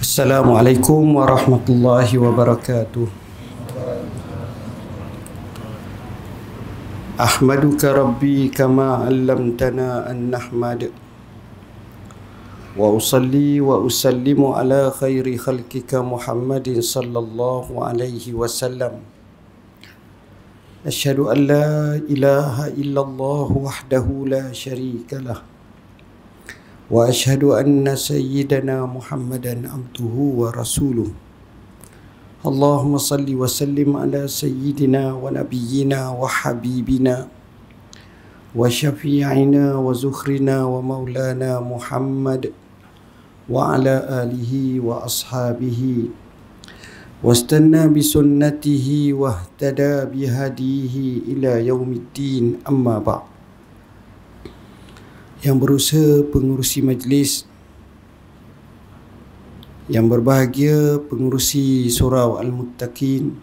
Assalamualaikum warahmatullahi wabarakatuh. Ahmaduka Rabbi kama 'allamtana an nahmad. Wa usalli wa usallimu ala khairi khalqika Muhammadin sallallahu alaihi wasallam. Asyhadu an la ilaha illallah wahdahu la syarika lah. Wa asyhadu anna sayyidana Muhammadan abduhu wa rasuluh. Allahumma salli wa sallim ala sayyidina wa nabiyyina wa habibina wa syafi'ina wa zukhrina wa maulana Muhammad wa ala alihi wa ashabihi wastanna bisunnatihi wa ihtada bihadihi ila yaumiddin, amma ba'. Yang berusaha pengurusi majlis, yang berbahagia pengurusi surau Al-Muttaqin,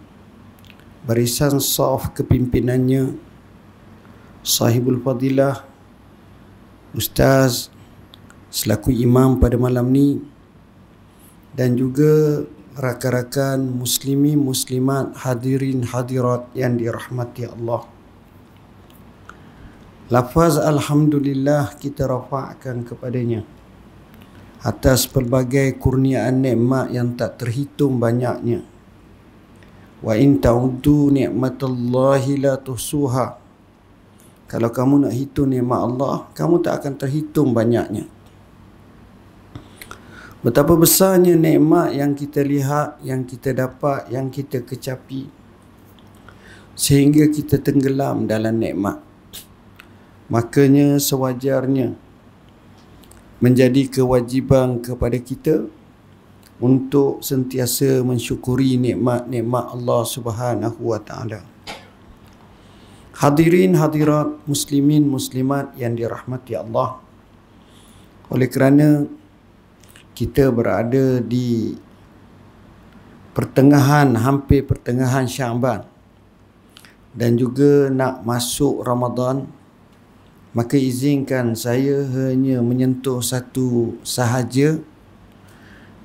barisan saf kepimpinannya, sahibul fadilah, ustaz selaku imam pada malam ni, dan juga rakan-rakan muslimin muslimat, hadirin hadirat yang dirahmati Allah. Lafaz alhamdulillah kita rafa'kan kepadanya atas pelbagai kurniaan nikmat yang tak terhitung banyaknya. Wa in ta'uddu ni'matallahi la tuhsuha. Kalau kamu nak hitung nikmat Allah, kamu tak akan terhitung banyaknya. Betapa besarnya nikmat yang kita lihat, yang kita dapat, yang kita kecapi, sehingga kita tenggelam dalam nikmat. Makanya sewajarnya menjadi kewajiban kepada kita untuk sentiasa mensyukuri nikmat-nikmat Allah Subhanahu wa taala. Hadirin hadirat, muslimin muslimat yang dirahmati Allah. Oleh kerana kita berada di hampir pertengahan Syaban dan juga nak masuk Ramadan, maka izinkan saya hanya menyentuh satu sahaja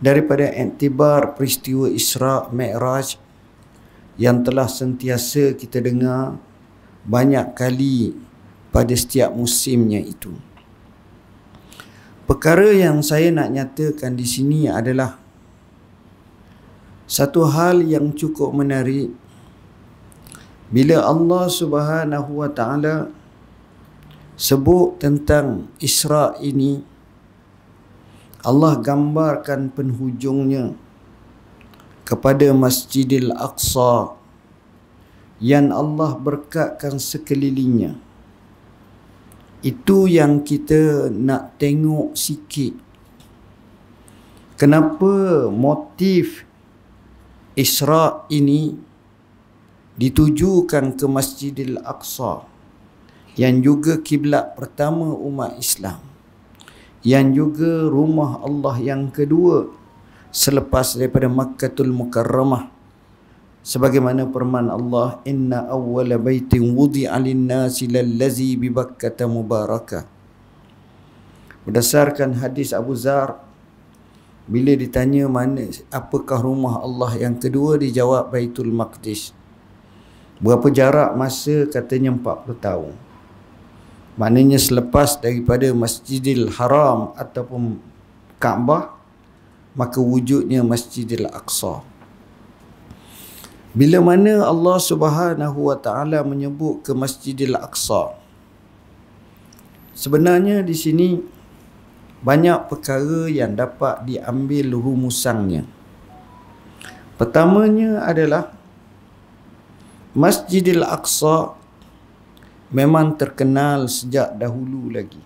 daripada iktibar peristiwa Isra' Mi'raj yang telah sentiasa kita dengar banyak kali pada setiap musimnya itu. Perkara yang saya nak nyatakan di sini adalah satu hal yang cukup menarik. Bila Allah Subhanahu wa taala sebut tentang Isra' ini, Allah gambarkan penhujungnya kepada Masjidil Aqsa yang Allah berkatkan sekelilingnya. Itu yang kita nak tengok sikit. Kenapa motif Isra' ini ditujukan ke Masjidil Aqsa, yang juga kiblat pertama umat Islam, yang juga rumah Allah yang kedua selepas daripada Makkatul Mukarramah, sebagaimana firman Allah, inna awwala baitin wudi'a lin-nasi lallazi bi Bakkata mubarakah. Berdasarkan hadis Abu Zar, bila ditanya apakah rumah Allah yang kedua, dijawab Baitul Maqdis. Berapa jarak masa? Katanya 40 tahun. Maknanya selepas daripada Masjidil Haram ataupun Kaabah, maka wujudnya Masjidil Aqsa. Bila mana Allah Subhanahu wa taala menyebut ke Masjidil Aqsa, sebenarnya di sini banyak perkara yang dapat diambil rumusannya. Pertamanya adalah Masjidil Aqsa memang terkenal sejak dahulu lagi.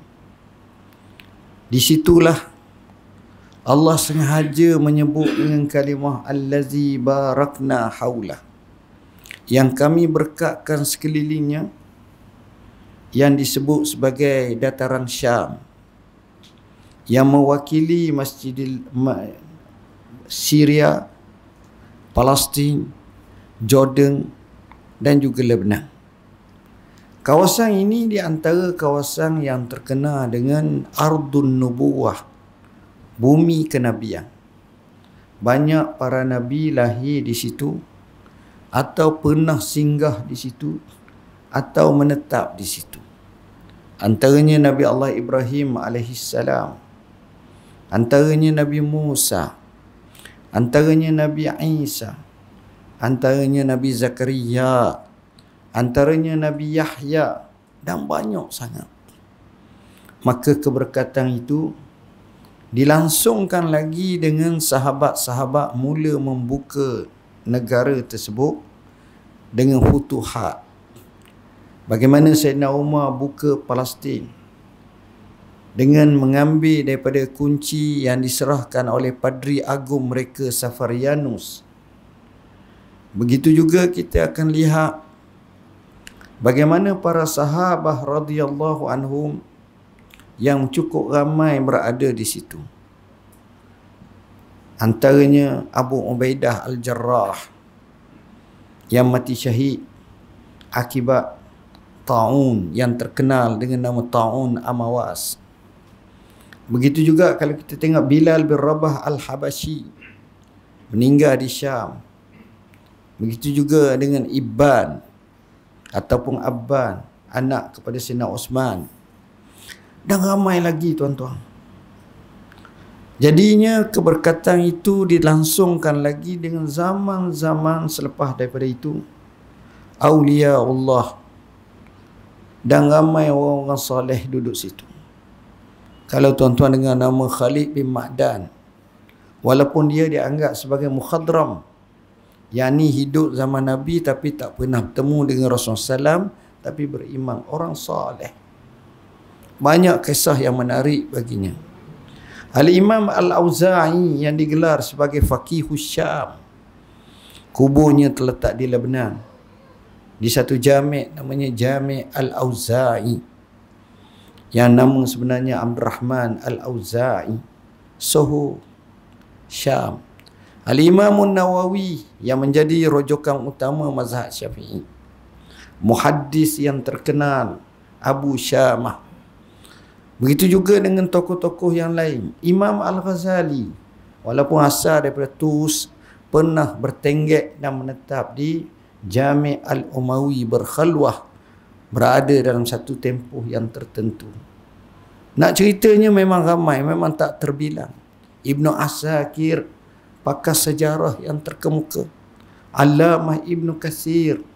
Di situlah Allah sengaja menyebut dengan kalimah allazi barakna haulah, yang kami berkatkan sekelilingnya, yang disebut sebagai dataran Syam, yang mewakili Syria, Palestin, Jordan dan juga Lebanon. Kawasan ini di antara kawasan yang terkenal dengan Ardun Nubuwah, bumi kenabian. banyak para nabi lahir di situ, atau pernah singgah di situ, atau menetap di situ. Antaranya Nabi Allah Ibrahim alaihissalam, antaranya Nabi Musa, antaranya Nabi Isa, antaranya Nabi Zakaria, antaranya Nabi Yahya, dan banyak sangat. Maka keberkatan itu dilangsungkan lagi dengan sahabat-sahabat mula membuka negara tersebut dengan futuhat. Bagaimana Sayyidina Umar buka Palestin dengan mengambil daripada kunci yang diserahkan oleh Padri Agung mereka Safarianus. Begitu juga kita akan lihat bagaimana para sahabat radhiyallahu anhum yang cukup ramai berada di situ. Antaranya Abu Ubaidah Al-Jarrah yang mati syahid akibat ta'un yang terkenal dengan nama ta'un Amawas. Begitu juga kalau kita tengok Bilal bin Rabah Al-Habashi meninggal di Syam. Begitu juga dengan Ibban ataupun Abban, anak kepada Sayyidina Osman. Dan ramai lagi tuan-tuan. Jadinya keberkatan itu dilangsungkan lagi dengan zaman-zaman selepas daripada itu. Awliya Allah dan ramai orang-orang soleh duduk situ. Kalau tuan-tuan dengar nama Khalid bin Ma'dan, walaupun dia dianggap sebagai mukhadram, yakni hidup zaman Nabi tapi tak pernah bertemu dengan Rasulullah SAW, tapi beriman, orang soleh. Banyak kisah yang menarik baginya. Al-Imam Al-Auza'i yang digelar sebagai Faqihus Syam, kuburnya terletak di Lebanon, di satu jami' namanya Jami' Al-Auza'i, yang nama sebenarnya Abdurrahman Al-Auza'i, Soho, Syam. Al-Imam Nawawi yang menjadi rujukan utama mazhab Syafi'i, muhaddis yang terkenal Abu Syamah. Begitu juga dengan tokoh-tokoh yang lain. Imam Al-Ghazali, walaupun asal daripada Tus, pernah bertenggek dan menetap di Jami' Al-Umawi, berkhalwah, berada dalam satu tempoh yang tertentu. Nak ceritanya memang ramai, memang tak terbilang. Ibnu Asakir, pakar sejarah yang terkemuka. Allamah Ibnu Katsir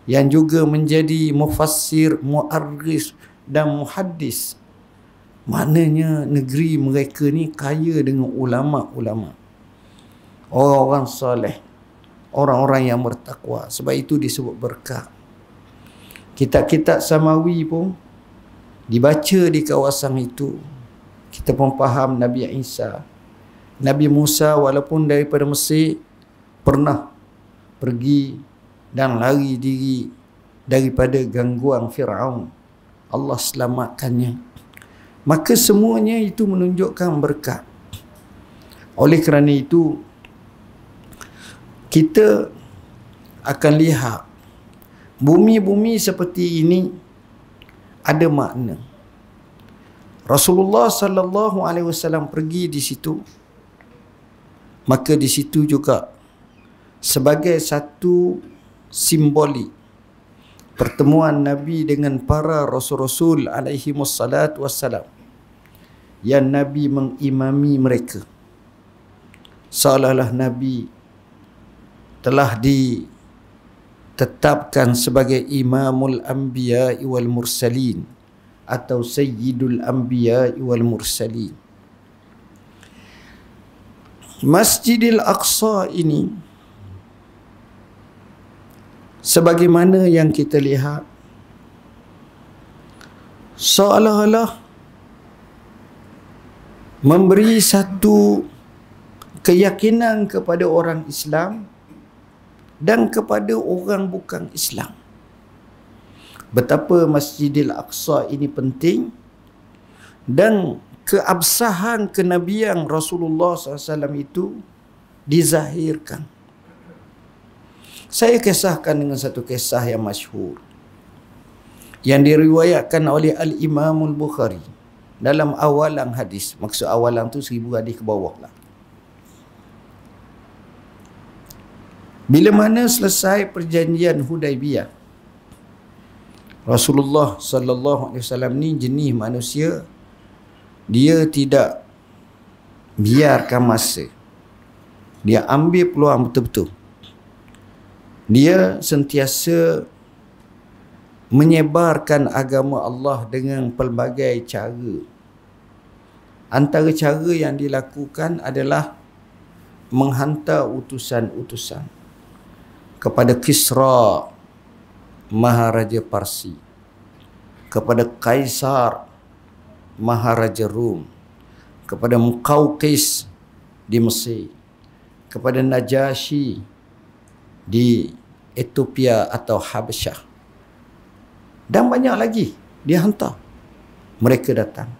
yang juga menjadi mufassir, muarris dan muhaddis. Maknanya negeri mereka ni kaya dengan ulama-ulama, orang-orang soleh, orang-orang yang bertakwa. Sebab itu disebut berkah. Kitab-kitab Samawi pun dibaca di kawasan itu. Kita pun faham Nabi Isa, Nabi Musa walaupun daripada Mesir pernah pergi dan lari diri daripada gangguan Fir'aun. Allah selamatkannya. Maka semuanya itu menunjukkan berkat. Oleh kerana itu, kita akan lihat bumi-bumi seperti ini ada makna. Rasulullah sallallahu alaihi wasallam pergi di situ, maka di situ juga sebagai satu simbolik pertemuan Nabi dengan para rasul-rasul alaihi wassalatu wassalam, yang Nabi mengimami mereka. Seolah-olah Nabi telah ditetapkan sebagai Imamul Anbiya wal Mursalin atau Sayyidul Anbiya wal Mursalin. Masjidil Aqsa ini, sebagaimana yang kita lihat, seolah-olah memberi satu keyakinan kepada orang Islam dan kepada orang bukan Islam, betapa Masjidil Aqsa ini penting dan keabsahan kenabian Rasulullah SAW itu dizahirkan. Saya kisahkan dengan satu kisah yang masyhur yang diriwayatkan oleh Al-Imam Al-Bukhari dalam awalan hadis. Maksud awalan tu 1000 hadis ke bawah lah. Bila mana selesai perjanjian Hudaibiyah, Rasulullah sallallahu alaihi wasallam ni jenis manusia, dia tidak biarkan masa. Dia ambil peluang betul-betul. Dia sentiasa menyebarkan agama Allah dengan pelbagai cara. Antara cara yang dilakukan adalah menghantar utusan-utusan kepada Kisra, Maharaja Parsi, kepada Kaisar, Maharaja Rum, kepada Muqawqis di Mesir, kepada Najasyi di Ethiopia atau Habasyah, dan banyak lagi dia hantar. Mereka datang.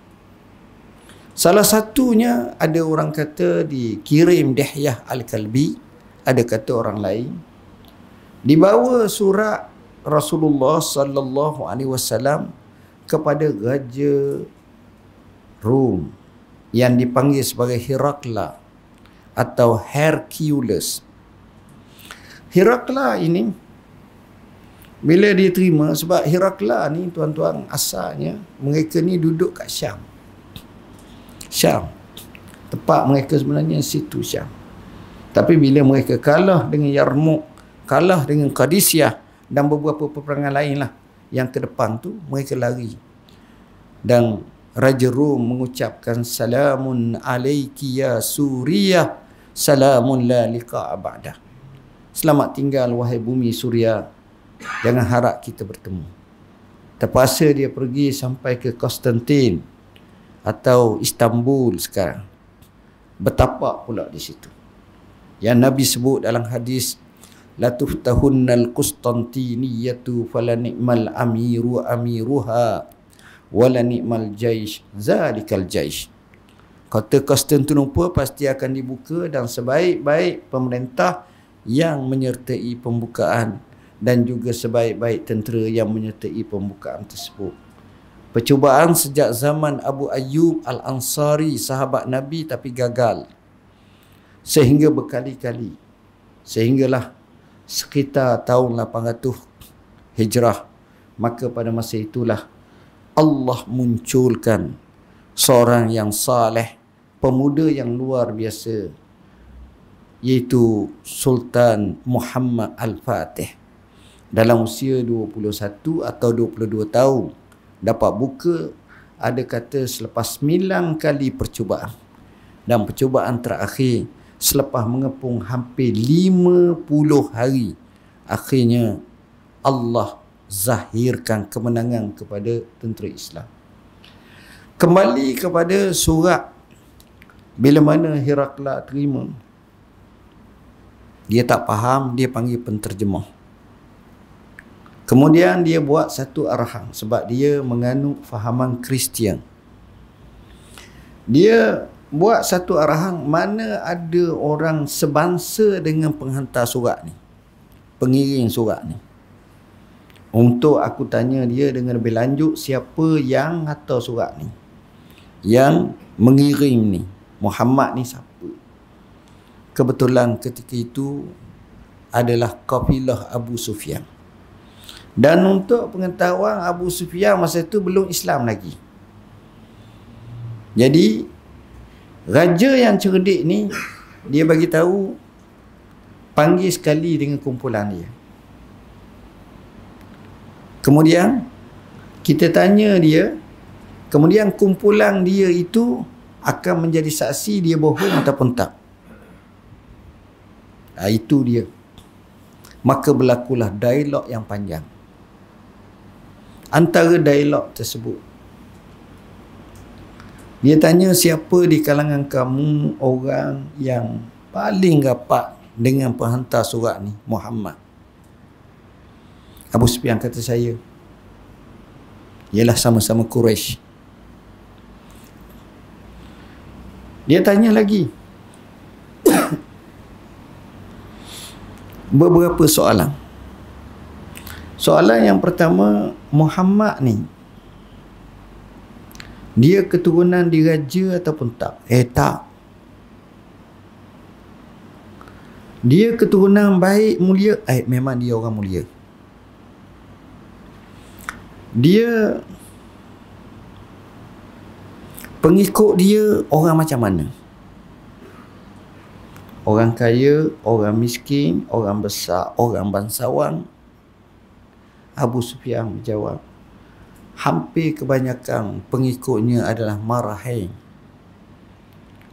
Salah satunya ada orang kata dikirim Dihyah Al-Kalbi, ada kata orang lain dibawa surat Rasulullah sallallahu alaihi wasallam kepada Raja Rom yang dipanggil sebagai Herakla atau Hercules. Herakla ini bila dia terima, sebab Herakla ni tuan-tuan asalnya mereka ni duduk kat Syam. Tempat mereka sebenarnya situ Syam. Tapi bila mereka kalah dengan Yarmouk, kalah dengan Qadisiyah dan beberapa peperangan lain lah yang ke depan tu, mereka lari. Dan Raja Rom mengucapkan, salamun alaiki ya Suriah, salamun la liqa'a ba'dah. Selamat tinggal wahai bumi Suria, jangan harap kita bertemu. Terpaksa dia pergi sampai ke Konstantin atau Istanbul sekarang, bertapak pula di situ. Yang Nabi sebut dalam hadis, la tuftahunnal Qustantiniyatu fala ni'mal amiru amiruha wala ni'mal jaish zalikal jaish. Kota Konstantinopel pasti akan dibuka dan sebaik-baik pemerintah yang menyertai pembukaan dan juga sebaik-baik tentera yang menyertai pembukaan tersebut. Percubaan sejak zaman Abu Ayyub Al-Ansari, sahabat Nabi, tapi gagal. Sehingga berkali-kali. Sehinggalah sekitar tahun 800 Hijrah. Maka pada masa itulah Allah munculkan seorang yang saleh, pemuda yang luar biasa, iaitu Sultan Muhammad Al-Fatih. Dalam usia 21 atau 22 tahun dapat buka, ada kata selepas 9 kali percubaan. Dan percubaan terakhir selepas mengepung hampir 50 hari, akhirnya Allah zahirkan kemenangan kepada tentera Islam. Kembali kepada surat, bila mana Herakla terima, dia tak faham, dia panggil penterjemah. Kemudian dia buat satu arahan, sebab dia menganut fahaman Kristian. Dia buat satu arahan, mana ada orang sebangsa dengan penghantar surat ni, pengiring surat ni. Untuk aku tanya dia dengan lebih lanjut, siapa yang hantar surat ni, yang mengirim ni, Muhammad ni siapa? Kebetulan ketika itu adalah kafilah Abu Sufyan. Dan untuk pengetahuan, Abu Sufyan masa itu belum Islam lagi. Jadi raja yang cerdik ni, dia bagi tahu, panggil sekali dengan kumpulan dia. Kemudian kita tanya dia, kemudian kumpulan dia itu akan menjadi saksi dia bohong ataupun tak. Itu dia. Maka berlakulah dialog yang panjang. Antara dialog tersebut, dia tanya, siapa di kalangan kamu orang yang paling rapat dengan penghantar surat ni, Muhammad? Abu Sufyan kata, saya. Ialah sama-sama Quraisy. Dia tanya lagi beberapa soalan. Soalan yang pertama, Muhammad ni, dia keturunan diraja ataupun tak? Tak. Dia keturunan baik, mulia. Memang dia orang mulia. Dia, pengikut dia orang macam mana? Orang kaya, orang miskin, orang besar, orang bangsawan. Abu Sufyan menjawab, hampir kebanyakan pengikutnya adalah marahin.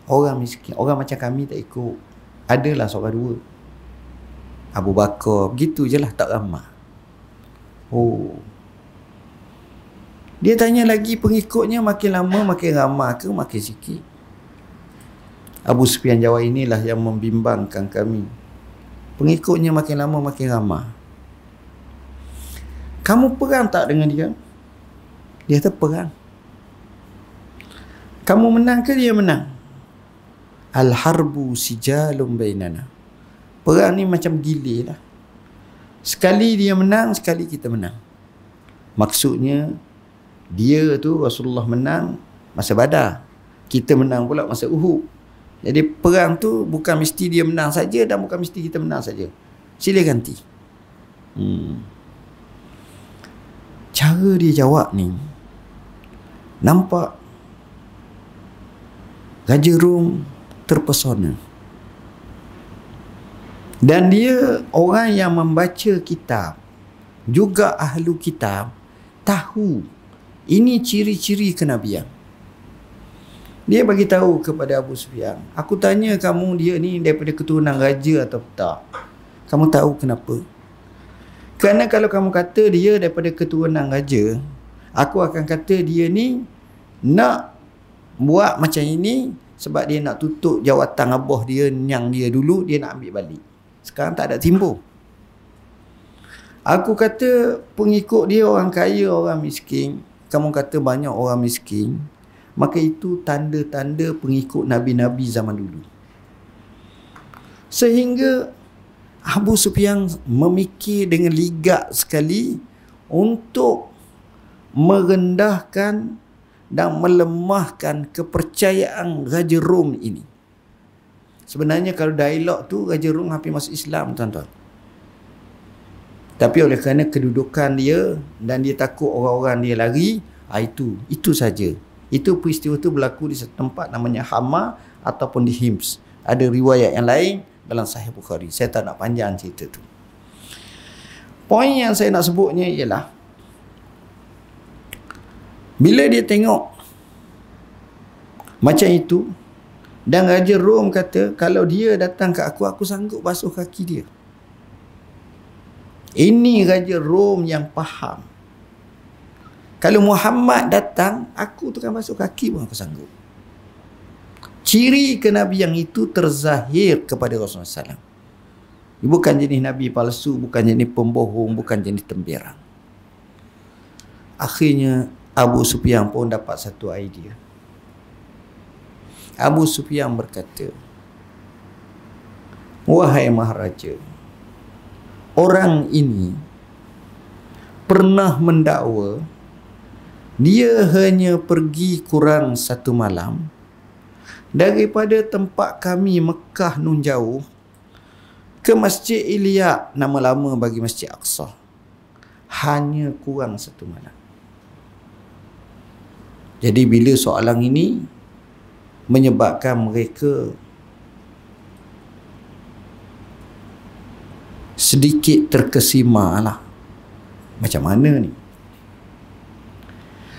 Orang miskin, orang macam kami tak ikut. Adalah seorang dua. Abu Bakar, begitu je lah, tak ramai. Oh. Dia tanya lagi, pengikutnya makin lama makin ramai ke makin sikit? Abu Sufyan jawab, inilah yang membimbangkan kami. Pengikutnya makin lama makin ramai. Kamu perang tak dengan dia? Dia kata perang. Kamu menang ke dia menang? Al-harbu sijalum bainana. Perang ni macam gilir lah. Sekali dia menang, sekali kita menang. Maksudnya, dia tu Rasulullah menang masa Badar. Kita menang pula masa Uhud. Jadi perang tu bukan mesti dia menang saja dan bukan mesti kita menang saja. Sila ganti. Cara dia jawab ni, nampak Raja Rom terpesona. Dan dia orang yang membaca kitab, juga ahlu kitab, tahu ini ciri-ciri kenabian. Dia bagi tahu kepada Abu Sufyan, aku tanya kamu, dia ni daripada keturunan raja atau tak? Kamu tahu kenapa? Kerana kalau kamu kata dia daripada keturunan raja, aku akan kata dia ni nak buat macam ini sebab dia nak tutup jawatan abah dia yang dia dulu, dia nak ambil balik. Sekarang tak ada timbul. Aku kata pengikut dia orang kaya, orang miskin. Kamu kata banyak orang miskin. Maka itu tanda-tanda pengikut Nabi-Nabi zaman dulu. Sehingga Abu Sufyan memikir dengan ligak sekali untuk merendahkan dan melemahkan kepercayaan Raja Rom ini. Sebenarnya kalau dialog tu, Raja Rom hampir masuk Islam, tuan-tuan. Tapi oleh kerana kedudukan dia dan dia takut orang-orang dia lari, itu saja. Itu peristiwa tu berlaku di satu tempat namanya Hama ataupun di Hims. Ada riwayat yang lain dalam Sahih Bukhari. Saya tak nak panjang cerita tu. Poin yang saya nak sebutnya ialah, bila dia tengok macam itu, dan Raja Rom kata, kalau dia datang ke aku sanggup basuh kaki dia. Ini Raja Rom yang faham. Kalau Muhammad datang, aku tu kan basuh kaki pun aku sanggup. Ciri kenabian itu terzahir kepada Rasulullah SAW. Bukan jenis Nabi palsu, bukan jenis pembohong, bukan jenis temberang. Akhirnya Abu Sufyan pun dapat satu idea. Abu Sufyan berkata, wahai Maharaja, orang ini pernah mendakwa dia hanya pergi kurang satu malam daripada tempat kami Mekah nun jauh ke Masjid Ilya, nama lama bagi Masjid Aqsa. Hanya kurang satu malam. Jadi bila soalan ini menyebabkan mereka sedikit terkesima lah. Macam mana ni?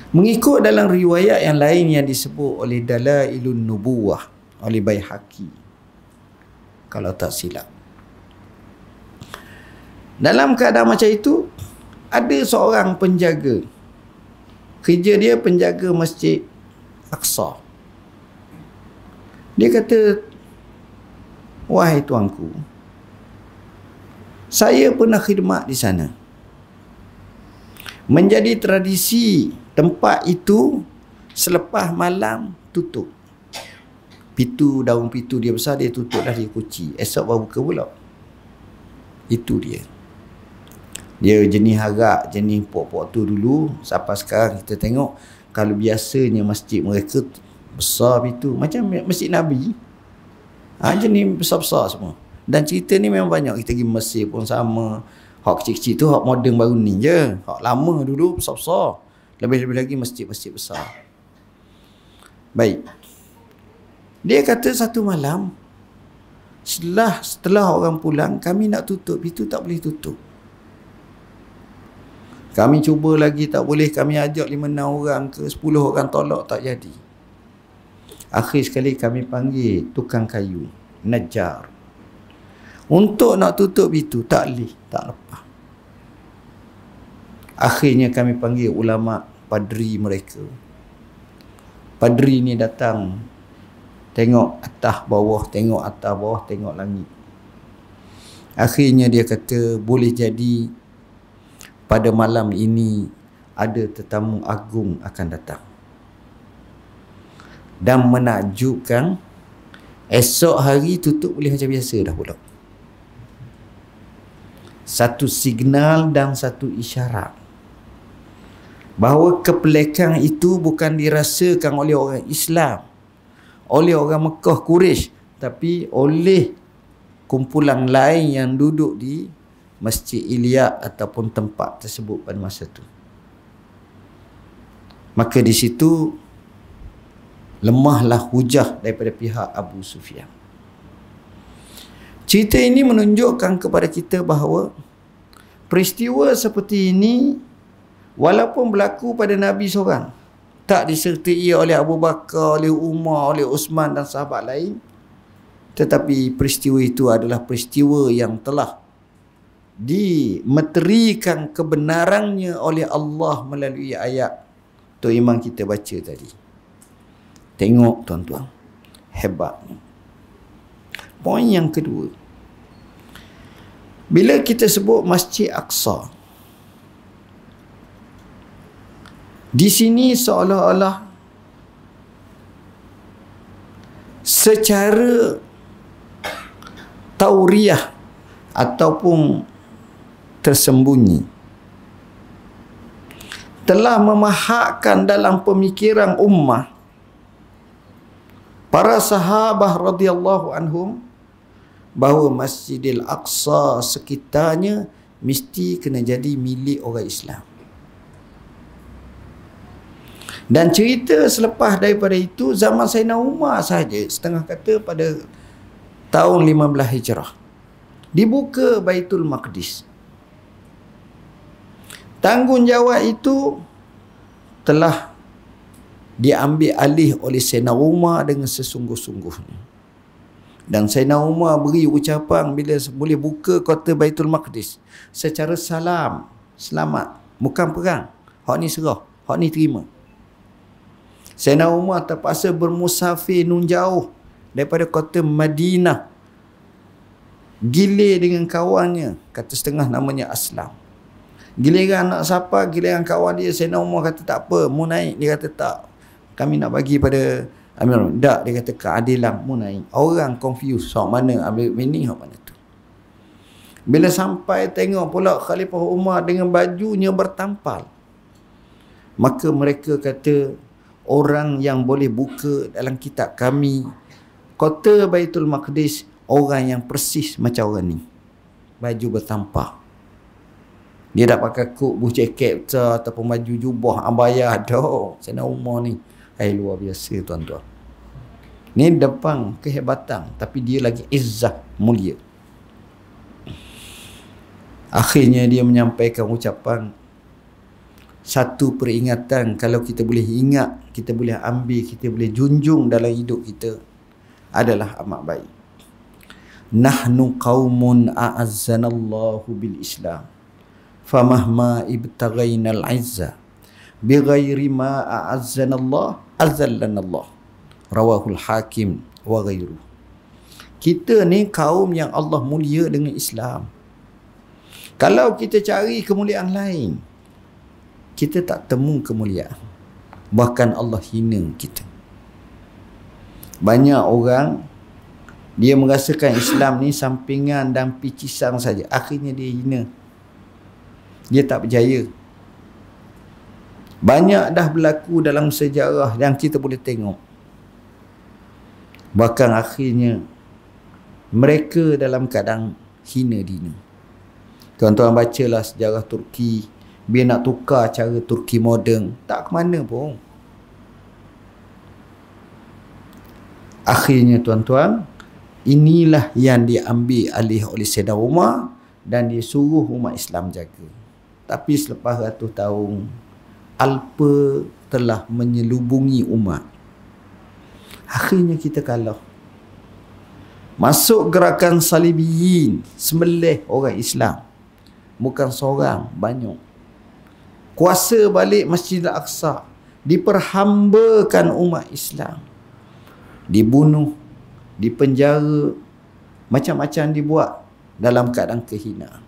Mengikut dalam riwayat yang lain yang disebut oleh Dalailun Nubuwah oleh Baihaqi, kalau tak silap, dalam keadaan macam itu ada seorang penjaga. Kerja dia penjaga Masjid Aqsa. Dia kata, wahai tuanku, saya pernah khidmat di sana. Menjadi tradisi tempat itu selepas malam tutup. Daun pitu dia besar, dia tutup dah, dia kunci. Esok baru buka pula. Itu dia. Dia jenis harap, jenis pok-pok tu dulu. Sampai sekarang kita tengok, kalau biasanya masjid mereka besar itu, macam masjid Nabi, jenis besar-besar semua. Dan cerita ni memang banyak. Kita pergi Mesir pun sama. Hak kecil-kecil tu hak moden baru ni je. Hak lama dulu besar-besar. Lebih-lebih lagi masjid-masjid besar. Baik. Dia kata satu malam, setelah orang pulang, kami nak tutup pintu, tak boleh tutup. Kami cuba lagi, tak boleh. Kami ajak 5-6 orang ke 10 orang, tolak, tak jadi. Akhir sekali kami panggil tukang kayu, Najjar. Untuk nak tutup pintu, tak boleh, tak lepas. Akhirnya kami panggil ulama, padri mereka. Padri ni datang, tengok atas bawah, tengok atas bawah, tengok langit. Akhirnya dia kata, boleh jadi pada malam ini ada tetamu agung akan datang. Dan menakjubkan, esok hari tutup boleh macam biasa dah pula. Satu signal dan satu isyarat bahawa kepelekan itu bukan dirasakan oleh orang Islam, oleh orang Mekah Quraisy, tapi oleh kumpulan lain yang duduk di Masjid Ilya ataupun tempat tersebut pada masa itu. Maka di situ lemahlah hujah daripada pihak Abu Sufyan. Cerita ini menunjukkan kepada kita bahawa peristiwa seperti ini walaupun berlaku pada Nabi seorang, tak disertai oleh Abu Bakar, oleh Umar, oleh Uthman dan sahabat lain, tetapi peristiwa itu adalah peristiwa yang telah dimeterikan kebenarannya oleh Allah melalui ayat Tok Imam kita baca tadi. Tengok tuan-tuan, hebatnya. Poin yang kedua, bila kita sebut Masjid Aqsa, di sini seolah-olah secara tauriah ataupun tersembunyi telah memahakkan dalam pemikiran ummah para sahabah radhiyallahu anhum bahawa Masjidil Aqsa sekitarnya mesti kena jadi milik orang Islam. Dan cerita selepas daripada itu, zaman Sayyidina Umar saja, setengah kata pada tahun 15 Hijrah, dibuka Baitul Maqdis. Tanggungjawab itu telah diambil alih oleh Sayyidina Umar dengan sesungguh-sungguhnya. Dan Sayyidina Umar beri ucapan bila boleh buka kota Baitul Maqdis secara salam, selamat, bukan perang. Hak ni serah, hak ni terima. Sayyidina Umar terpaksa bermusafir nun jauh daripada kota Madinah, gilir dengan kawannya, kata setengah namanya Aslam. Giliran nak sapa, giliran kawan dia, Sayyidina Umar kata tak apa, mu naik. Dia kata tak, kami nak bagi pada Amir. Tak, dia kata keadilan, mu naik. Orang confused, hak mana ambil ini, hak mana tu. Bila sampai tengok pula Khalifah Umar dengan bajunya bertampal, maka mereka kata, orang yang boleh buka dalam kitab kami kota Baitul Maqdis, orang yang persis macam orang ni, baju bertampal. Dia tak pakai coat, buh jaket ataupun baju jubah, abaya. Dah, Sayyidina Umar ni, luar biasa tuan-tuan. Ni depan kehebatan, tapi dia lagi izzah, mulia. Akhirnya dia menyampaikan ucapan, satu peringatan kalau kita boleh ingat, kita boleh ambil, kita boleh junjung dalam hidup kita adalah amat baik. Nahnu qaumun a'azzanallahu bil Islam, famahma ibtaghainal izza bighairi ma a'azzanallah azallanallah. Rawahul Hakim wa ghairu. Kita ni kaum yang Allah mulia dengan Islam. Kalau kita cari kemuliaan lain, kita tak temu kemuliaan. Bahkan Allah hina kita. Banyak orang dia merasakan Islam ni sampingan dan picisan saja. Akhirnya dia hina. Dia tak berjaya. Banyak dah berlaku dalam sejarah yang kita boleh tengok. Bahkan akhirnya Mereka dalam keadaan hina dina. Tuan-tuan bacalah sejarah Turki, biar nak tukar cara Turki moden, tak ke mana pun. Akhirnya tuan-tuan, inilah yang diambil alih oleh Sayyidina Umar dan dia suruh umat Islam jaga. Tapi selepas ratus tahun, alpa telah menyelubungi umat. Akhirnya kita kalah. Masuk gerakan Salibiyin, sembelih orang Islam. Bukan seorang, banyak. Kuasa balik Masjid Al-Aqsa. Diperhambakan umat Islam. Dibunuh, dipenjara, macam-macam dibuat dalam keadaan kehinaan.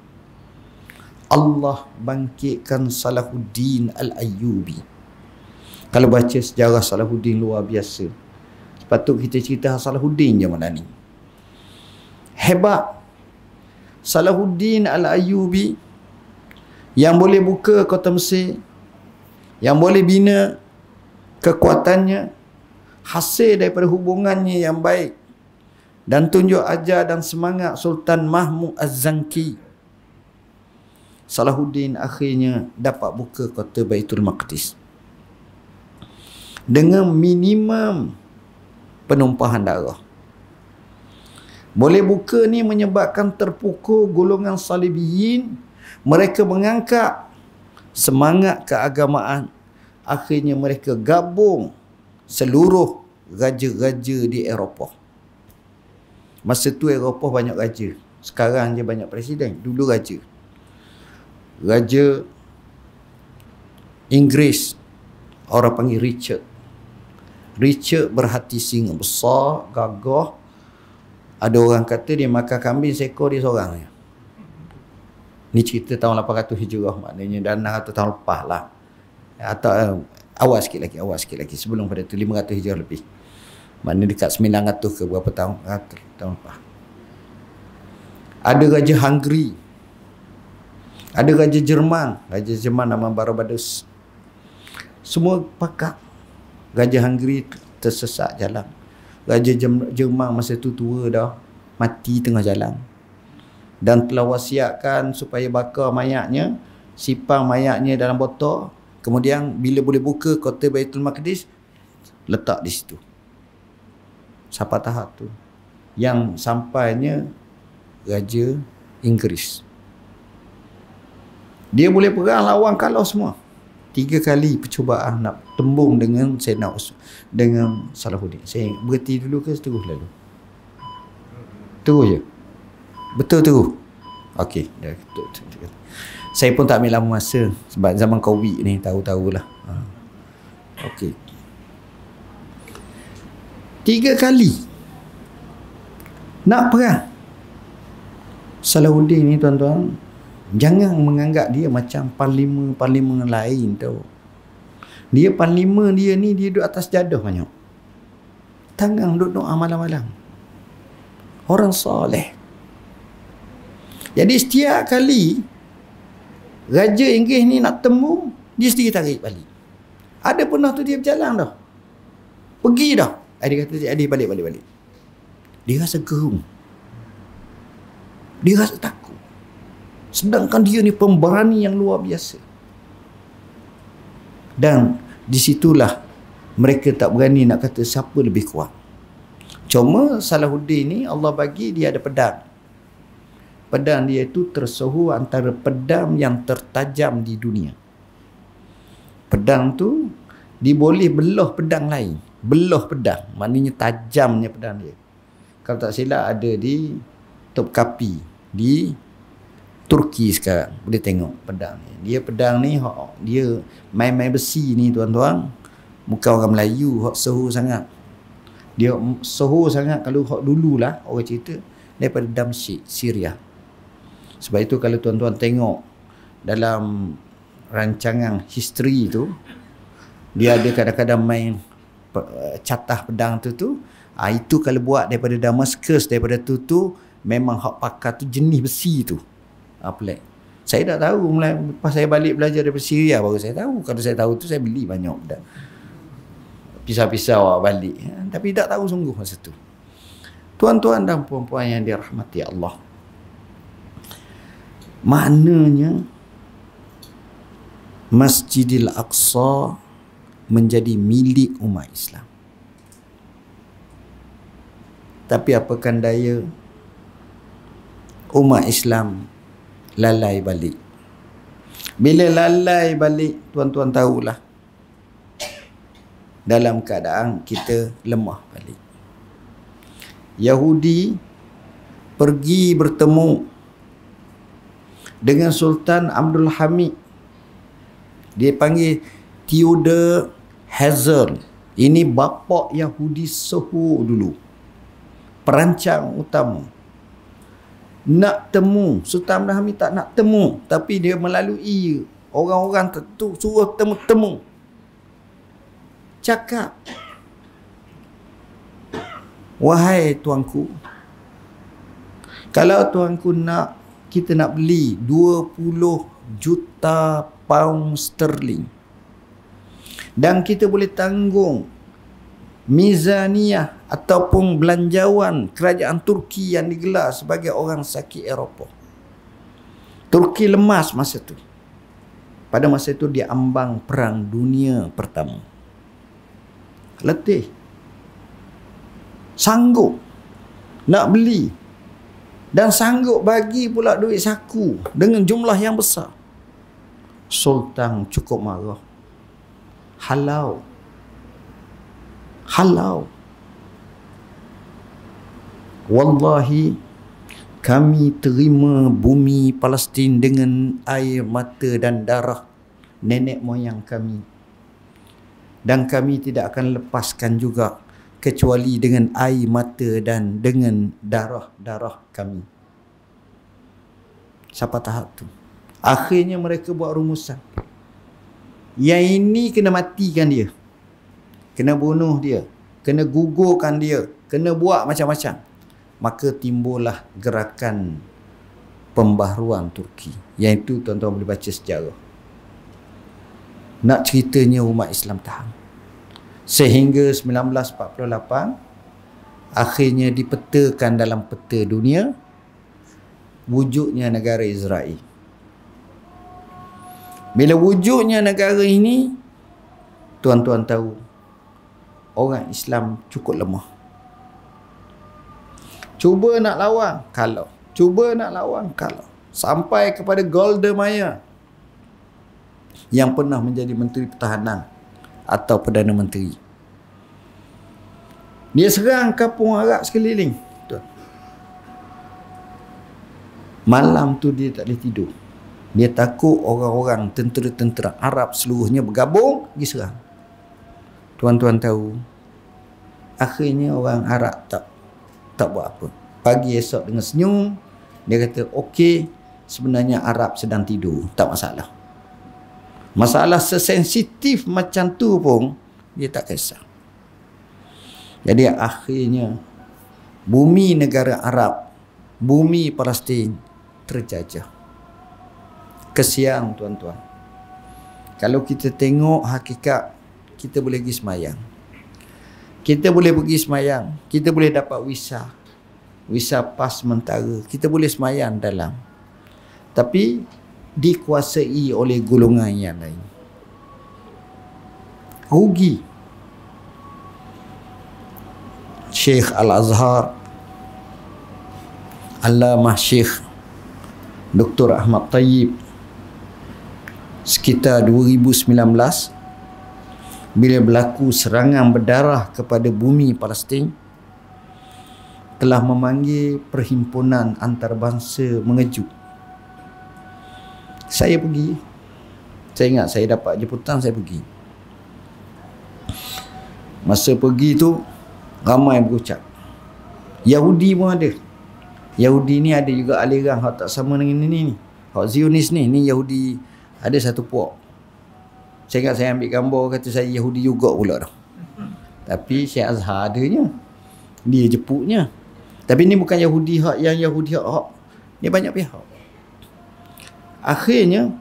Allah bangkitkan Salahuddin Al-Ayyubi. Kalau baca sejarah Salahuddin luar biasa. Sepatut kita cerita Salahuddin je malam ni. Hebat. Salahuddin Al-Ayyubi yang boleh buka kota Mesir, yang boleh bina kekuatannya hasil daripada hubungannya yang baik dan tunjuk ajar dan semangat Sultan Mahmud Az-Zanki. Salahuddin akhirnya dapat buka kota Baitul Maqdis dengan minimum penumpahan darah. Boleh buka ni menyebabkan terpukul golongan Salibiyin. Mereka mengangkat semangat keagamaan. Akhirnya mereka gabung seluruh raja-raja di Eropah. Masa tu Eropah banyak raja. Sekarang je banyak presiden. Dulu raja. Raja Inggeris, orang panggil Richard. Richard berhati singa besar, gagah. Ada orang kata dia makan kambing seekor dia seorang je. Ni cerita tahun 800 Hijrah, maknanya dah 600 tahun lepas lah. Atau awal sikit lagi. Sebelum pada tu 500 Hijrah lebih. Maknanya dekat 900 ke berapa tahun lepas. Ada Raja Hungary. Ada Raja Jerman. Raja Jerman nama Barbados. Semua pakat. Raja Hungary tersesat jalan. Raja Jerman masa tu tua dah, mati tengah jalan. Dan telah wasiatkan supaya bakar mayatnya, sipang mayatnya dalam botol. Kemudian bila boleh buka kota Baitul Maqdis, letak di situ. Sampai tahap tu. Yang sampainya Raja Inggeris. Dia boleh perang lawan kalah semua. 3 kali percubaan nak tembung dengan Sayyidina dengan Salahuddin. Saya berhenti dulu ke terus lalu? Terus je? Betul terus? Okey. Saya pun tak ambil lama masa sebab zaman Covid ni tahu-tahulah. Okey. 3 kali nak perang. Salahuddin ni tuan-tuan, jangan menganggap dia macam panglima lain tau. Dia panglima dia ni, dia duduk atas jadah banyak. Tanggang duduk doa malam-malam. Orang soleh. Jadi setiap kali Raja Inggeris ni nak temu, dia sendiri tarik balik. Ada pernah tu dia berjalan dah. Pergi dah. Dia kata, dia balik. Dia rasa gerung. Dia rasa takut. Sedangkan dia ni pemberani yang luar biasa. Dan disitulah mereka tak berani nak kata siapa lebih kuat. Cuma Salahuddin ni Allah bagi dia ada pedang. Pedang dia itu tersohor antara pedang yang tertajam di dunia. Pedang tu dia boleh belah pedang lain. Belah pedang, maknanya tajamnya pedang dia. Kalau tak silap ada di Topkapi di Turki sekarang. Boleh tengok pedang ni. Pedang ni dia main-main besi ni tuan-tuan. Bukan orang Melayu hak sohor sangat. Dia sohor sangat kalau hak dululah orang cerita daripada Damsyik, Syria. Sebab itu kalau tuan-tuan tengok dalam rancangan history tu, dia ada kadang-kadang main catah pedang tu itu kalau buat daripada Damascus, daripada tu memang hak pakar tu jenis besi tu. Pelik. Saya tak tahu lepas saya balik belajar daripada Syria baru saya tahu. Kalau saya tahu tu saya beli banyak pisau-pisau balik. Tapi tak tahu sungguh masa tu. Tuan-tuan dan puan-puan yang dirahmati Allah, maknanya Masjidil Aqsa menjadi milik umat Islam. Tapi apakan daya, umat Islam lalai balik. Bila lalai balik, tuan-tuan tahulah, dalam keadaan kita lemah balik. Yahudi pergi bertemu dengan Sultan Abdul Hamid. Dia panggil Theodor Herzl. Ini bapa Yahudi Soho dulu, perancang utama. Nak temu Sultan Abdul Hamid, tak nak temu, tapi dia melalui orang-orang tertentu suruh temu. Cakap, wahai tuanku, kalau tuanku nak, kita nak beli 20 juta pound sterling, dan kita boleh tanggung mizaniyah ataupun belanjawan kerajaan Turki yang digelar sebagai orang sakit Eropah. Turki lemas masa tu. Pada masa itu dia ambang Perang Dunia Pertama. Letih. Sanggup nak beli, dan sanggup bagi pula duit saku dengan jumlah yang besar. Sultan cukup marah. Halau. Wallahi, kami terima bumi Palestin dengan air mata dan darah nenek moyang kami, dan kami tidak akan lepaskan juga kecuali dengan air mata dan dengan darah kami. Sampai tahap tu, akhirnya mereka buat rumusan. Yang ini kena matikan dia, kena bunuh dia, kena gugurkan dia, kena buat macam-macam. Maka timbullah gerakan pembaharuan Turki. Yang itu tuan-tuan boleh baca sejarah. Nak ceritanya umat Islam tahan. Sehingga 1948 akhirnya dipetakan dalam peta dunia wujudnya negara Israel. Bila wujudnya negara ini, tuan-tuan tahu orang Islam cukup lemah. Cuba nak lawan, kalah. Cuba nak lawan, kalah. Sampai kepada Golda Meir yang pernah menjadi Menteri Pertahanan atau Perdana Menteri. Dia serang kampung Arab sekeliling. Malam tu dia tak boleh tidur. Dia takut orang-orang tentera-tentera Arab seluruhnya bergabung pergi serang. Tuan-tuan tahu, akhirnya orang Arab tak buat apa. Pagi esok dengan senyum, dia kata, okey, sebenarnya Arab sedang tidur, tak masalah. Masalah sesensitif macam tu pun dia tak kisah. Jadi akhirnya bumi negara Arab, bumi Palestin terjajah. Kesian tuan-tuan. Kalau kita tengok hakikat, kita boleh pergi semayang. Kita boleh pergi semayang, kita boleh dapat visa pas sementara, kita boleh semayang dalam, tapi dikuasai oleh golongan yang lain. Rugi. Syekh Al-Azhar, Allamah Syekh Dr. Ahmad Tayyib, sekitar 2019, bila berlaku serangan berdarah kepada bumi Palestin, telah memanggil perhimpunan antarabangsa mengejut. Saya pergi. Saya ingat saya dapat jemputan, saya pergi. Masa pergi tu ramai berucap. Yahudi pun ada. Yahudi ni ada juga aliran hak tak sama dengan ini ni. Hak Zionis ni Yahudi. Ada satu puak. Saya ingat saya ambil gambar, kata saya Yahudi juga pula dah. Tapi Syekh Azhar adanya. Dia jepuknya. Tapi ni bukan Yahudi hak yang Yahudi hak. Ni banyak pihak. Akhirnya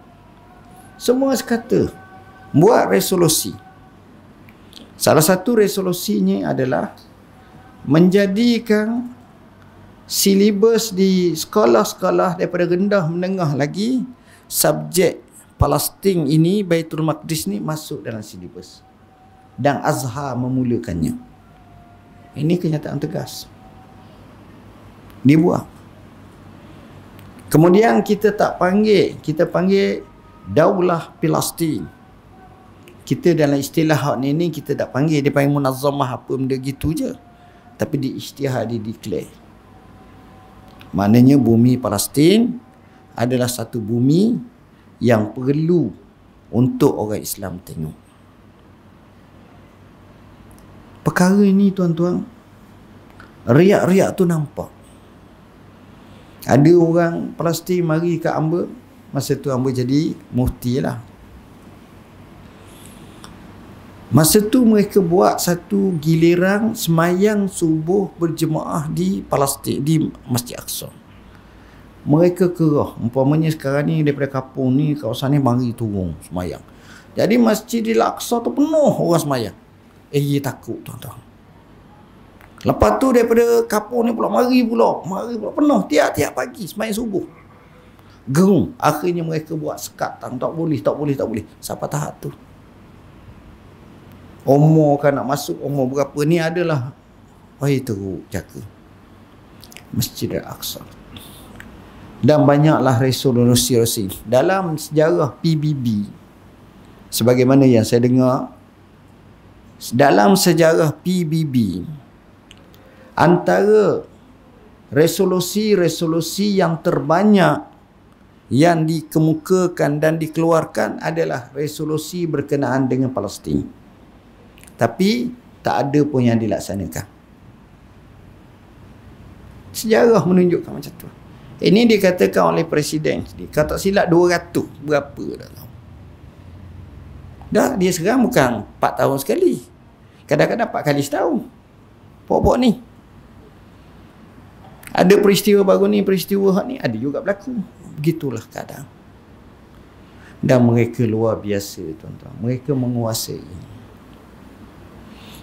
semua sekata buat resolusi. Salah satu resolusinya adalah menjadikan Silibus di sekolah-sekolah daripada rendah menengah lagi, subjek Palestin ini, Baitul Maqdis ni masuk dalam silibus. Dan Azhar memulakannya. Ini kenyataan tegas. Dibuat. Kemudian kita panggil Daulah Palestin. Kita dalam istilah ni kita tak panggil, dia panggil munazzamah apa benda gitu je. Tapi di isytihar dia declare. Maknanya bumi Palestin adalah satu bumi yang perlu untuk orang Islam tengok. Perkara ini tuan-tuan, riak-riak tu nampak. Ada orang Palestin mari ke Amba, masa tu Amba jadi mufti lah. Masa tu mereka buat satu giliran semayang subuh berjemaah di Palestin, di Masjid Aqsa. Mereka kerah. Umpamanya sekarang ni daripada kampung ni, kawasan ni mari turun semayang. Jadi Masjidil Aqsa tu penuh orang semayang. Dia takut tuan-tuan. Lepas tu daripada kampung ni pula mari pula penuh tiap-tiap pagi semayang subuh. Gerung. Akhirnya mereka buat sekat. Tak boleh. Sampai tahap tu. Umur kan nak masuk, umur berapa ni adalah teruk jaga Masjid Al-Aqsa. Dan banyaklah resolusi dalam sejarah PBB, sebagaimana yang saya dengar, dalam sejarah PBB, antara resolusi yang terbanyak yang dikemukakan dan dikeluarkan adalah resolusi berkenaan dengan Palestin. Tapi tak ada pun yang dilaksanakan. Sejarah menunjukkan macam tu. Ini dikatakan oleh Presiden. Kalau tak silap 200 berapa dah tahu. Dah dia sekarang bukan 4 tahun sekali. Kadang-kadang 4 kali setahun. Pokok ni. Ada peristiwa baru ni, peristiwa ni ada juga berlaku. Begitulah keadaan. Dan mereka luar biasa tuan-tuan. Mereka menguasai.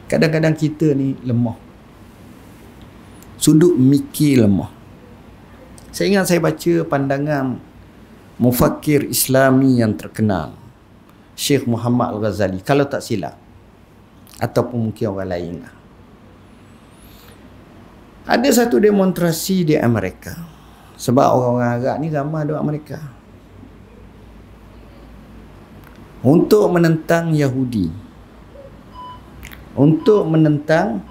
Kadang-kadang kita ni lemah. Sudut mikir lemah. Saya ingat saya baca pandangan mufakir Islami yang terkenal, Syekh Muhammad Al-Ghazali, kalau tak silap. Ataupun mungkin orang lain lah. Ada satu demonstrasi di Amerika. Sebab orang-orang Arab ni ramai di Amerika. Untuk menentang Yahudi. Untuk menentang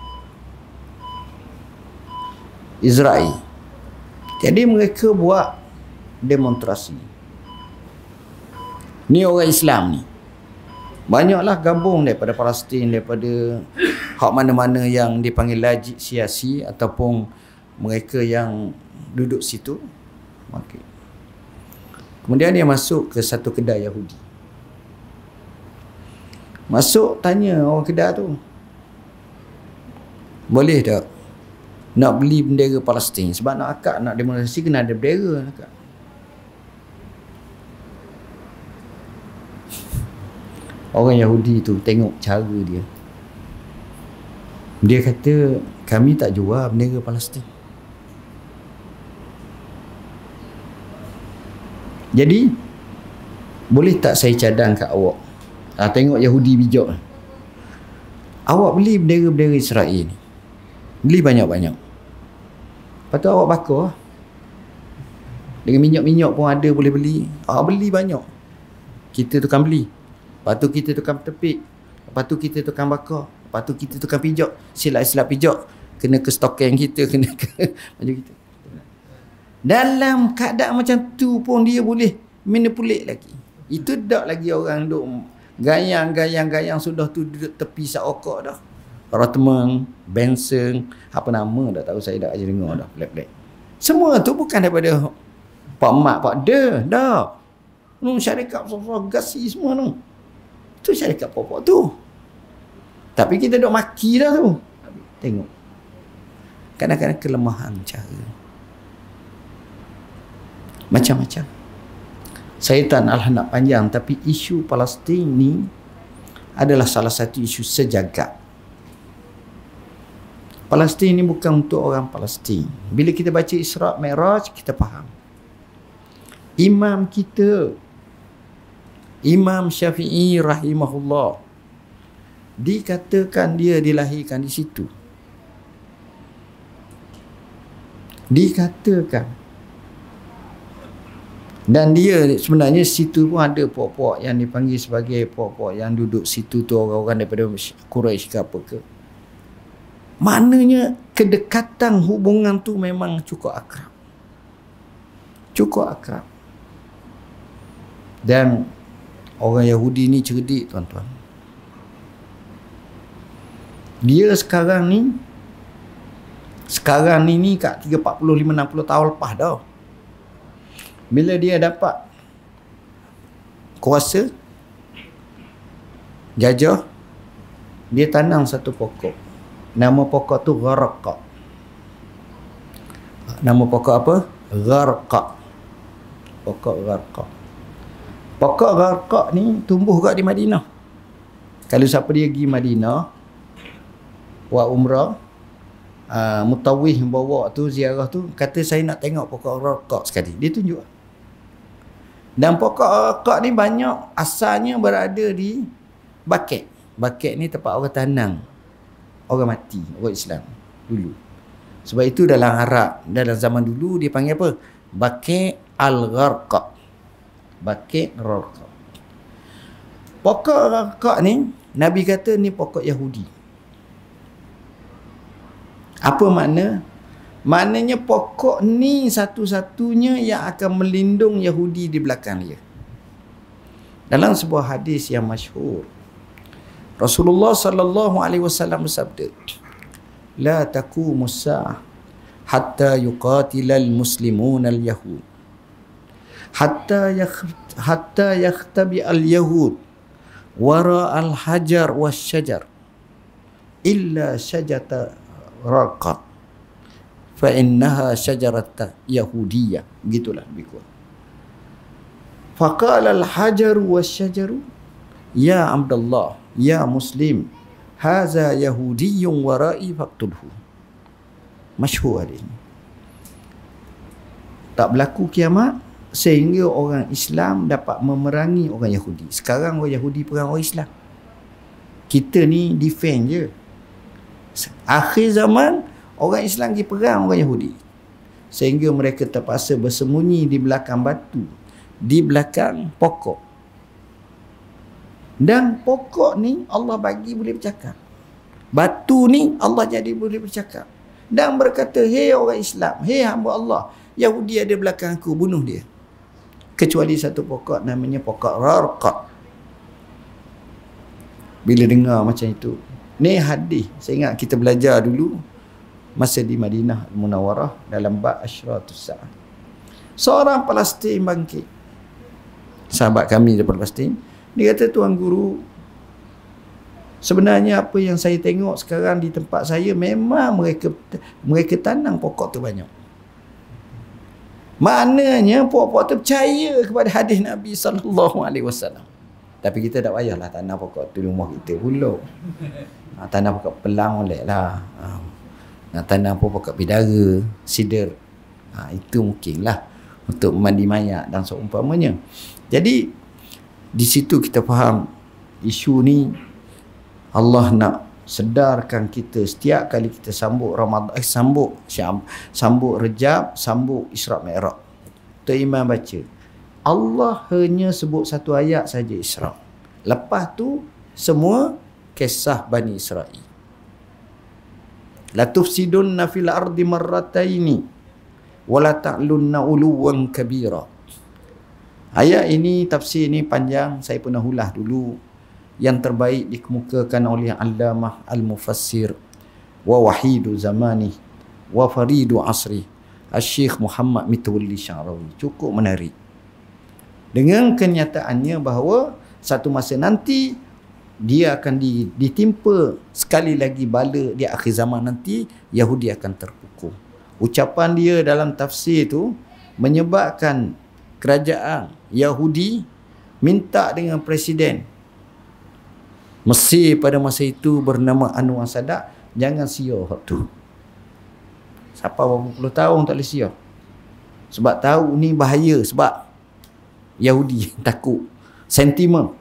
Israel. Jadi mereka buat demonstrasi. Ni orang Islam ni. Banyaklah gabung daripada Palestin, daripada hak mana-mana yang dipanggil lajik siasi ataupun mereka yang duduk situ. Okay. Kemudian dia masuk ke satu kedai Yahudi. Masuk tanya orang kedai tu, boleh tak nak beli bendera Palestin? Sebab nak akad, nak demonstrasi kena ada bendera akad. Orang Yahudi tu tengok cara dia. Dia kata, kami tak jual bendera Palestin. Jadi boleh tak saya cadang kat awak? Tengok Yahudi bijak. Awak beli bendera-bendera Israel ni, beli banyak-banyak. Lepas tu awak bakar. Dengan minyak-minyak pun ada, boleh beli. Awak beli banyak. Kita tukang beli. Lepas tu kita tukang tepik. Lepas tu kita tukang bakar. Lepas tu kita tukang pijak. Silap-silap pijak. Kena ke stoken kita. Kena ke macam kita. Dalam keadaan macam tu pun dia boleh manipulate lagi. Itu tak lagi orang duk gayang-gayang sudah tu duduk tepi sakokok dah. Rotman, Benson, apa nama dah tahu, saya dah aja dengar dah, black-black. Semua tu bukan daripada Pak Mat, Pak De, dah. Syarikat gasi semua tu. Tu syarikat pokok tu. Tapi kita duk maki dah tu. Tengok. Kadang-kadang kelemahan cara. Macam-macam. Saya tak nak panjang, tapi isu Palestin ni adalah salah satu isu sejagat. Palestin ni bukan untuk orang Palestin. Bila kita baca Isra' Mi'raj, kita faham. Imam kita, Imam Syafi'i rahimahullah, dikatakan dia dilahirkan di situ. Dikatakan. Dan dia sebenarnya situ pun ada puak-puak yang dipanggil sebagai puak-puak yang duduk situ tu orang-orang daripada Quraisy ke apa ke. Maknanya kedekatan hubungan tu memang cukup akrab. Cukup akrab. Dan orang Yahudi ni cerdik, tuan-tuan. Dia sekarang ni kat 40, 50, 60 tahun lepas dah. Bila dia dapat kuasa jajah, dia tanam satu pokok. Nama pokok tu Gharqa. Nama pokok apa? Gharqa. Pokok Gharqa. Pokok Gharqa ni tumbuh kat di Madinah. Kalau siapa dia pergi Madinah buat umrah, mutawif bawa tu ziarah tu, kata saya nak tengok pokok Gharqa sekali. Dia tunjuk. Dan pokok Gharqa ni banyak asalnya berada di Bakek. Bakek ni tempat orang tanang orang mati, orang Islam dulu. Sebab itu dalam Arab, dalam zaman dulu dia panggil apa? Baqi' al-Gharqa. Baqi' al-Gharqa. Pokok Gharqa ni Nabi kata ni pokok Yahudi. Apa makna? Maknanya pokok ni satu-satunya yang akan melindung Yahudi di belakang dia. Dalam sebuah hadis yang masyhur, Rasulullah sallallahu alaihi wasallam bersabda, "La taqumus sa'ah hatta yuqatilal muslimuna al-yahud. Hatta yakhtabi al-yahud wara al-hajar wasyajar illa syajata raqa fa innaha syajarata yahudiyyah." Begitulah lebih kurang. Faqala al-hajar wasyajaru ya Abdullah ya Muslim, haza yahudiyyun wara'i faqtulhu. Masyhur hadis ni. Tak berlaku kiamat sehingga orang Islam dapat memerangi orang Yahudi. Sekarang orang Yahudi perang orang Islam. Kita ni defend je. Akhir zaman orang Islam pergi perang orang Yahudi. Sehingga mereka terpaksa bersembunyi di belakang batu, di belakang pokok. Dan pokok ni Allah bagi boleh bercakap. Batu ni Allah jadi boleh bercakap. Dan berkata, hei orang Islam, hei hamba Allah, Yahudi ada belakang aku, bunuh dia. Kecuali satu pokok namanya pokok Gharqa. Bila dengar macam itu, ni hadis, saya ingat kita belajar dulu masa di Madinah Munawwarah dalam bab Asyratus Sa'ah. Seorang Palestin bangkit, sahabat kami daripada Palestin. Dia kata, Tuan Guru, sebenarnya apa yang saya tengok sekarang di tempat saya, memang mereka tanam pokok tu banyak. Maknanya pokok tu percaya kepada hadis Nabi SAW. Tapi kita tak payahlah tanam pokok tu di rumah kita pula. Tanam pokok pelang boleh lah. Nak tanam pokok bidara, sider, itu mungkinlah untuk mandi mayat dan seumpamanya. Jadi di situ kita faham isu ni Allah nak sedarkan kita setiap kali kita sambut Ramadan, sambut Rejab, sambut Isra' Mi'raj. Tok Imam baca, Allah hanya sebut satu ayat saja Isra'. Lepas tu semua kisah Bani Israel. La tufsidunna fil ardi marrataini wa la ta'lunna uluwan kabira. Ayat ini, tafsir ini panjang, saya pernah ulas dulu. Yang terbaik dikemukakan oleh Allamah Al-Mufassir wa wahidu zamani wa faridu asri, Al-Syekh Muhammad Mitwalli Sya'rawi. Cukup menarik. Dengan kenyataannya bahawa satu masa nanti dia akan ditimpa sekali lagi bala di akhir zaman nanti, Yahudi akan terpukul. Ucapan dia dalam tafsir itu menyebabkan kerajaan Yahudi minta dengan Presiden Mesir pada masa itu bernama Anwar Sadat, jangan sia hak tu. Siapa berapa puluh tahun tak boleh siar. Sebab tahu ni bahaya, sebab Yahudi takut. Sentimen.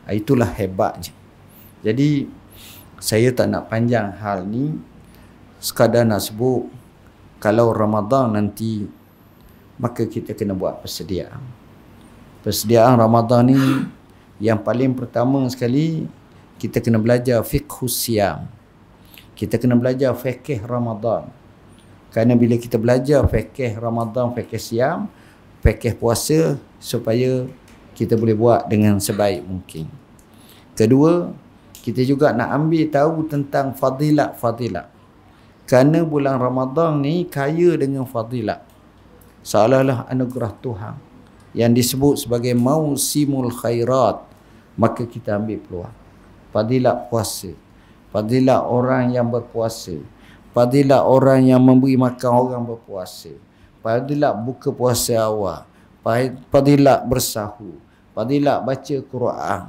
Itulah hebatnya. Jadi saya tak nak panjang hal ni, sekadar nak sebut kalau Ramadan nanti, maka kita kena buat persediaan. Persediaan Ramadan ni yang paling pertama sekali, kita kena belajar fiqhus siyam. Kita kena belajar fiqh Ramadan. Kerana bila kita belajar fiqh Ramadan, fiqh siyam, fiqh puasa, supaya kita boleh buat dengan sebaik mungkin. Kedua, kita juga nak ambil tahu tentang fadilat-fadilat. Kerana bulan Ramadan ni kaya dengan fadilat. Seolah-olah anugerah Tuhan yang disebut sebagai mausimul khairat. Maka kita ambil peluang. Fadilat puasa, fadilat orang yang berpuasa, fadilat orang yang memberi makan orang berpuasa, fadilat buka puasa awal, fadilat bersahur, fadilat baca Quran.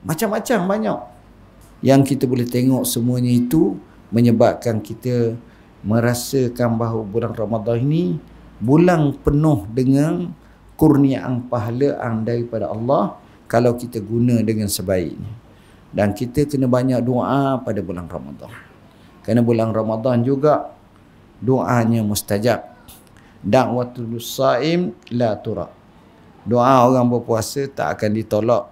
Macam-macam banyak yang kita boleh tengok. Semuanya itu menyebabkan kita merasakan bahawa bulan Ramadan ini bulan penuh dengan kurniaan pahalaan daripada Allah kalau kita guna dengan sebaiknya. Dan kita kena banyak doa pada bulan Ramadan. Kerana bulan Ramadan juga doanya mustajab. Da'watul saim la turab. Doa orang berpuasa tak akan ditolak.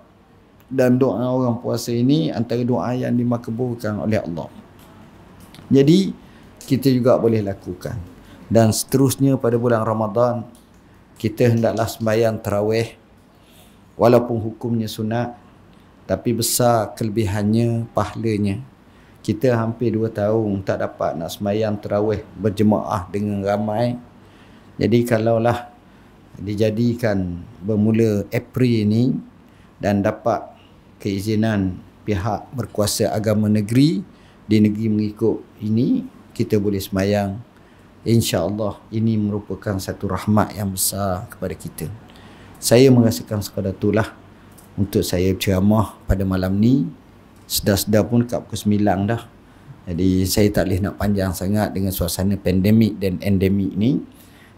Dan doa orang puasa ini antara doa yang dimakbulkan oleh Allah. Jadi kita juga boleh lakukan. Dan seterusnya pada bulan Ramadan, kita hendaklah sembahyang tarawih. Walaupun hukumnya sunat, tapi besar kelebihannya, pahalanya. Kita hampir 2 tahun tak dapat nak sembahyang tarawih berjemaah dengan ramai. Jadi kalaulah dijadikan bermula April ni dan dapat keizinan pihak berkuasa agama negeri di negeri mengikut ini, kita boleh sembahyang. InsyaAllah ini merupakan satu rahmat yang besar kepada kita. Saya merasakan sekadar itulah untuk saya ceramah pada malam ni. Sedar-sedar pun dekat pukul 9 dah. Jadi saya tak boleh nak panjang sangat dengan suasana pandemik dan endemik ni.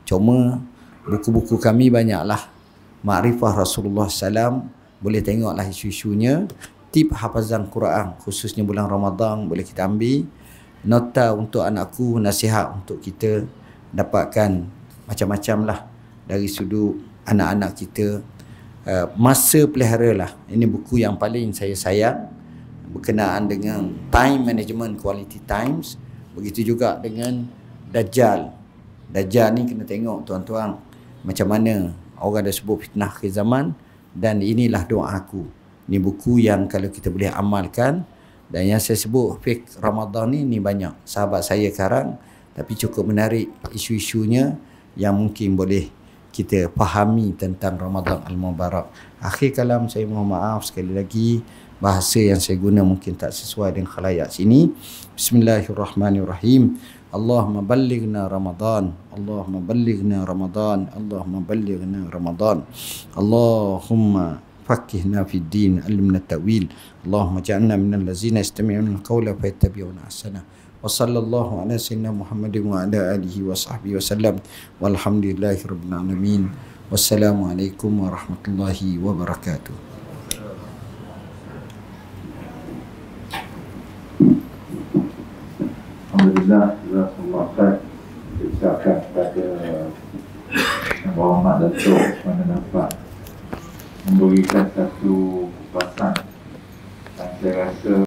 Cuma buku-buku kami banyaklah. Ma'rifah Rasulullah SAW, boleh tengoklah isu-isunya. Tip hafazan Quran khususnya bulan Ramadan boleh kita ambil. Nota untuk anakku, nasihat untuk kita dapatkan macam-macam lah dari sudut anak-anak kita. Masa pelihara lah. Ini buku yang paling saya sayang berkenaan dengan time management, quality times. Begitu juga dengan Dajjal. Dajjal ni kena tengok tuan-tuan macam mana orang dah sebut fitnah akhir zaman. Dan inilah doa aku. Ini buku yang kalau kita boleh amalkan. Dan yang saya sebut fiqh Ramadan ni banyak sahabat saya karang, tapi cukup menarik isu-isunya yang mungkin boleh kita fahami tentang Ramadan Al-Mubarak. Akhir kalam saya mohon maaf sekali lagi, bahasa yang saya guna mungkin tak sesuai dengan khalayak sini. Bismillahirrahmanirrahim. Allahumma ballighna Ramadan, Allahumma ballighna Ramadan, Allahumma ballighna Ramadan. Allahumma فقهنا في الدين علمنا التأويل اللهم اجعلنا من الذين يستمعون القول فيتبعون أحسنه وصلى الله على سيدنا محمد وعلى آله وصحبه وسلم والحمد لله رب العالمين والسلام عليكم ورحمة الله وبركاته. Alhamdulillah, jazakallah khair. Ucapkan kepada Yang Berhormat Datuk mana dapat memberikan satu kupasan dan saya rasa